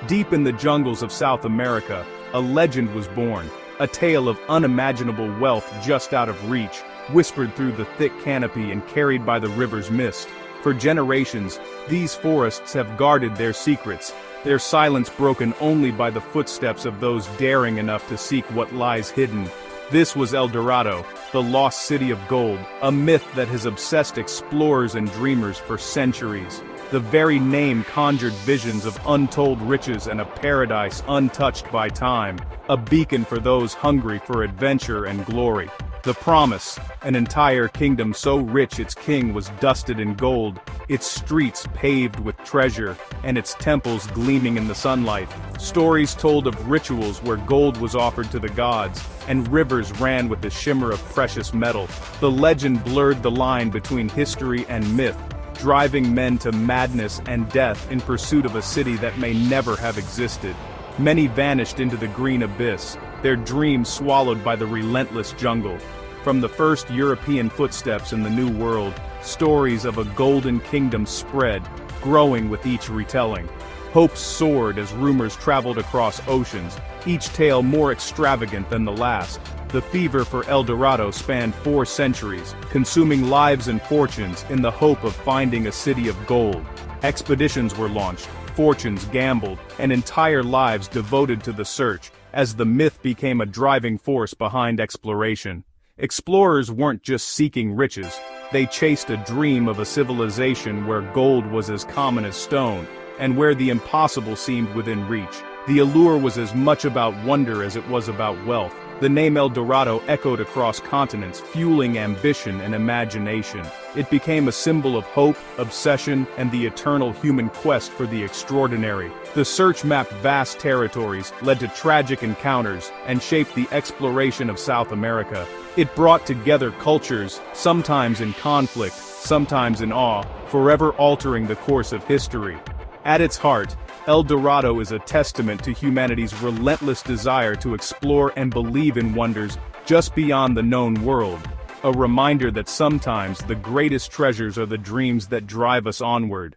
Deep in the jungles of South America, a legend was born, a tale of unimaginable wealth just out of reach, whispered through the thick canopy and carried by the river's mist. For generations, these forests have guarded their secrets, their silence broken only by the footsteps of those daring enough to seek what lies hidden. This was El Dorado, the lost city of gold, a myth that has obsessed explorers and dreamers for centuries. The very name conjured visions of untold riches and a paradise untouched by time, a beacon for those hungry for adventure and glory. The promise, an entire kingdom so rich its king was dusted in gold, its streets paved with treasure, and its temples gleaming in the sunlight. Stories told of rituals where gold was offered to the gods, and rivers ran with the shimmer of precious metal. The legend blurred the line between history and myth, driving men to madness and death in pursuit of a city that may never have existed. Many vanished into the green abyss, their dreams swallowed by the relentless jungle. From the first European footsteps in the New World, stories of a golden kingdom spread, growing with each retelling. Hopes soared as rumors traveled across oceans, each tale more extravagant than the last. The fever for El Dorado spanned 4 centuries, consuming lives and fortunes in the hope of finding a city of gold. Expeditions were launched, fortunes gambled, and entire lives devoted to the search, as the myth became a driving force behind exploration. Explorers weren't just seeking riches, they chased a dream of a civilization where gold was as common as stone, and where the impossible seemed within reach. The allure was as much about wonder as it was about wealth. The name El Dorado echoed across continents, fueling ambition and imagination. It became a symbol of hope, obsession, and the eternal human quest for the extraordinary. The search mapped vast territories, led to tragic encounters, and shaped the exploration of South America. It brought together cultures, sometimes in conflict, sometimes in awe, forever altering the course of history. At its heart, El Dorado is a testament to humanity's relentless desire to explore and believe in wonders just beyond the known world. A reminder that sometimes the greatest treasures are the dreams that drive us onward.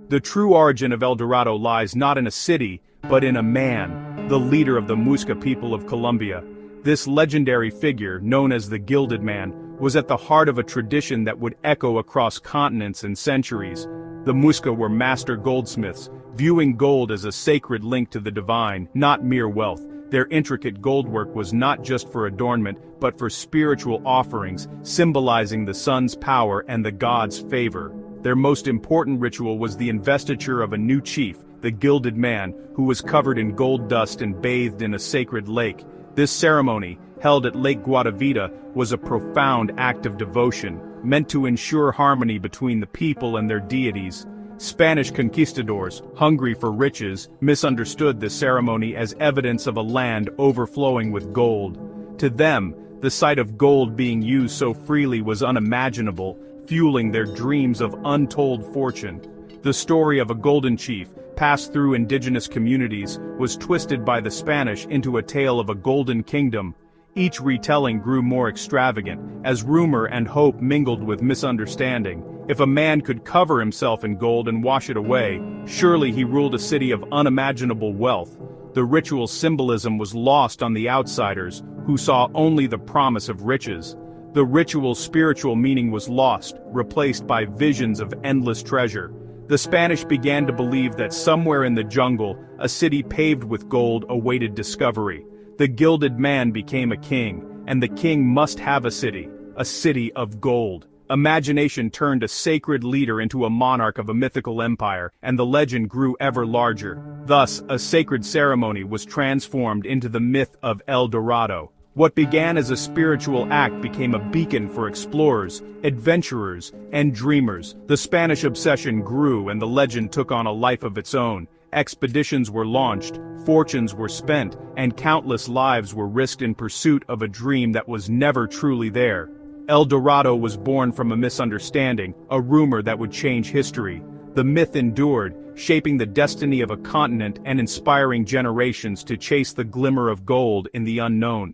The true origin of El Dorado lies not in a city, but in a man, the leader of the Muisca people of Colombia. This legendary figure, known as the Gilded Man, was at the heart of a tradition that would echo across continents and centuries. The Muisca were master goldsmiths, viewing gold as a sacred link to the divine, not mere wealth. Their intricate goldwork was not just for adornment, but for spiritual offerings, symbolizing the sun's power and the gods' favor. Their most important ritual was the investiture of a new chief, the Gilded Man, who was covered in gold dust and bathed in a sacred lake. This ceremony, held at Lake Guatavita, was a profound act of devotion, meant to ensure harmony between the people and their deities. Spanish conquistadors, hungry for riches, misunderstood this ceremony as evidence of a land overflowing with gold. To them, the sight of gold being used so freely was unimaginable, fueling their dreams of untold fortune. The story of a golden chief, passed through indigenous communities, was twisted by the Spanish into a tale of a golden kingdom. Each retelling grew more extravagant, as rumor and hope mingled with misunderstanding. If a man could cover himself in gold and wash it away, surely he ruled a city of unimaginable wealth. The ritual symbolism was lost on the outsiders, who saw only the promise of riches. The ritual's spiritual meaning was lost, replaced by visions of endless treasure. The Spanish began to believe that somewhere in the jungle, a city paved with gold awaited discovery. The Gilded Man became a king, and the king must have a city of gold. Imagination turned a sacred leader into a monarch of a mythical empire, and the legend grew ever larger. Thus, a sacred ceremony was transformed into the myth of El Dorado. What began as a spiritual act became a beacon for explorers, adventurers, and dreamers. The Spanish obsession grew and the legend took on a life of its own. Expeditions were launched, fortunes were spent, and countless lives were risked in pursuit of a dream that was never truly there. El Dorado was born from a misunderstanding, a rumor that would change history. The myth endured, shaping the destiny of a continent and inspiring generations to chase the glimmer of gold in the unknown.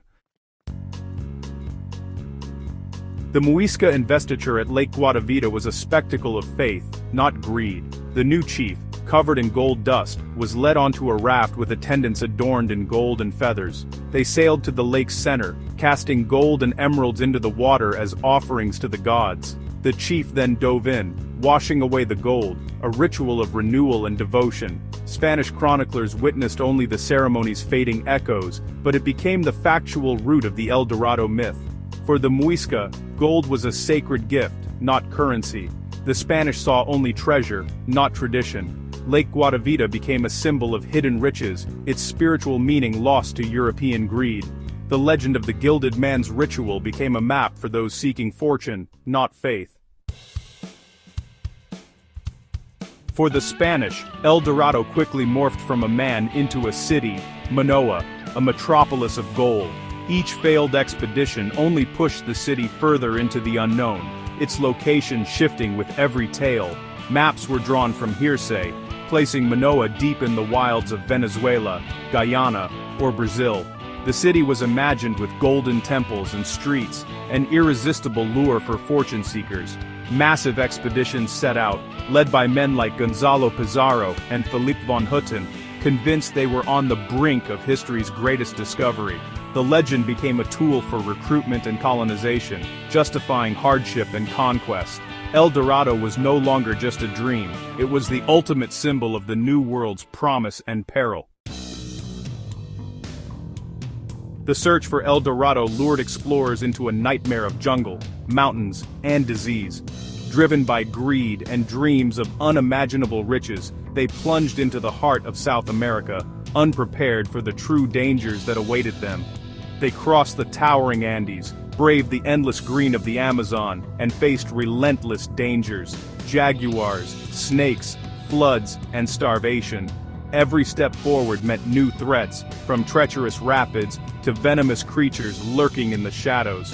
The Muisca investiture at Lake Guatavita was a spectacle of faith, not greed. The new chief, covered in gold dust, was led onto a raft with attendants adorned in gold and feathers. They sailed to the lake's center, casting gold and emeralds into the water as offerings to the gods. The chief then dove in, washing away the gold, a ritual of renewal and devotion. Spanish chroniclers witnessed only the ceremony's fading echoes, but it became the factual root of the El Dorado myth. For the Muisca, gold was a sacred gift, not currency. The Spanish saw only treasure, not tradition. Lake Guatavita became a symbol of hidden riches, its spiritual meaning lost to European greed. The legend of the Gilded Man's ritual became a map for those seeking fortune, not faith. For the Spanish, El Dorado quickly morphed from a man into a city, Manoa, a metropolis of gold. Each failed expedition only pushed the city further into the unknown, its location shifting with every tale. Maps were drawn from hearsay, placing Manoa deep in the wilds of Venezuela, Guyana, or Brazil. The city was imagined with golden temples and streets, an irresistible lure for fortune seekers. Massive expeditions set out, led by men like Gonzalo Pizarro and Felipe von Hutten, convinced they were on the brink of history's greatest discovery. The legend became a tool for recruitment and colonization, justifying hardship and conquest. El Dorado was no longer just a dream, it was the ultimate symbol of the New World's promise and peril. The search for El Dorado lured explorers into a nightmare of jungle, mountains, and disease. Driven by greed and dreams of unimaginable riches, they plunged into the heart of South America, unprepared for the true dangers that awaited them. They crossed the towering Andes, braved the endless green of the Amazon, and faced relentless dangers: jaguars, snakes, floods, and starvation. Every step forward meant new threats, from treacherous rapids to venomous creatures lurking in the shadows.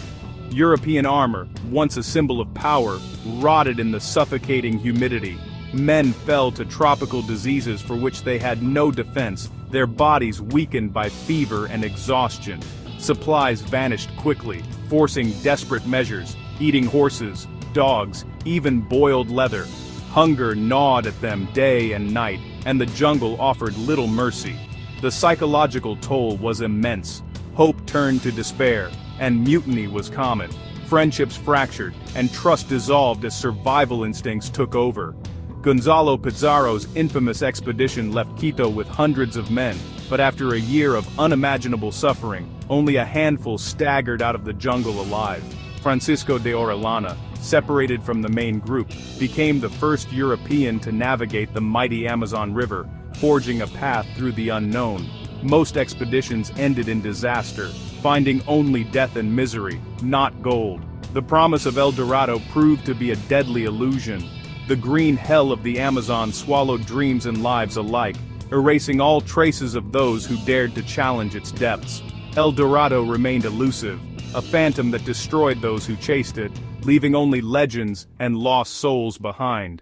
European armor, once a symbol of power, rotted in the suffocating humidity. Men fell to tropical diseases for which they had no defense, their bodies weakened by fever and exhaustion. Supplies vanished quickly, forcing desperate measures, eating horses, dogs, even boiled leather. Hunger gnawed at them day and night, and the jungle offered little mercy. The psychological toll was immense. Hope turned to despair, and mutiny was common. Friendships fractured, and trust dissolved as survival instincts took over. Gonzalo Pizarro's infamous expedition left Quito with hundreds of men, but after a year of unimaginable suffering, only a handful staggered out of the jungle alive. Francisco de Orellana, separated from the main group, became the first European to navigate the mighty Amazon River, forging a path through the unknown. Most expeditions ended in disaster, finding only death and misery, not gold. The promise of El Dorado proved to be a deadly illusion. The green hell of the Amazon swallowed dreams and lives alike, erasing all traces of those who dared to challenge its depths. El Dorado remained elusive, a phantom that destroyed those who chased it, leaving only legends and lost souls behind.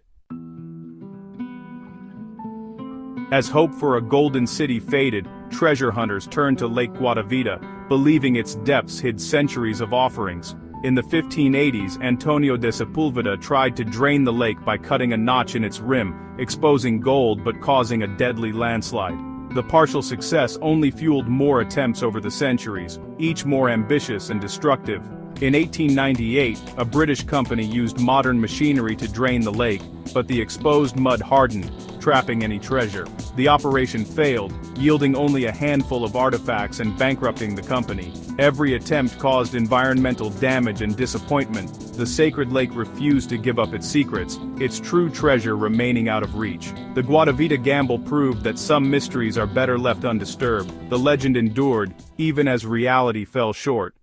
As hope for a golden city faded, treasure hunters turned to Lake Guatavita, believing its depths hid centuries of offerings. In the 1580s, Antonio de Sepulveda tried to drain the lake by cutting a notch in its rim, exposing gold but causing a deadly landslide. The partial success only fueled more attempts over the centuries, each more ambitious and destructive. In 1898, a British company used modern machinery to drain the lake, but the exposed mud hardened, trapping any treasure. The operation failed, yielding only a handful of artifacts and bankrupting the company. Every attempt caused environmental damage and disappointment. The sacred lake refused to give up its secrets, its true treasure remaining out of reach. The Guatavita gamble proved that some mysteries are better left undisturbed. The legend endured, even as reality fell short.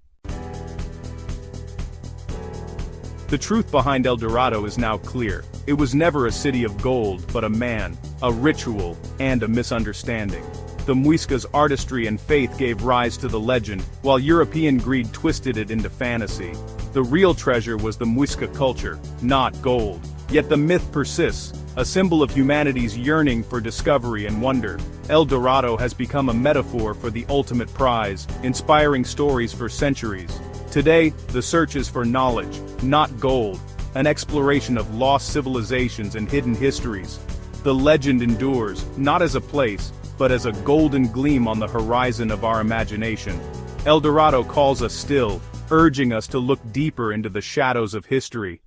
The truth behind El Dorado is now clear. It was never a city of gold, but a man, a ritual, and a misunderstanding. The Muisca's artistry and faith gave rise to the legend, while European greed twisted it into fantasy. The real treasure was the Muisca culture, not gold. Yet the myth persists, a symbol of humanity's yearning for discovery and wonder. El Dorado has become a metaphor for the ultimate prize, inspiring stories for centuries. Today, the search is for knowledge, not gold, an exploration of lost civilizations and hidden histories. The legend endures, not as a place, but as a golden gleam on the horizon of our imagination. El Dorado calls us still, urging us to look deeper into the shadows of history.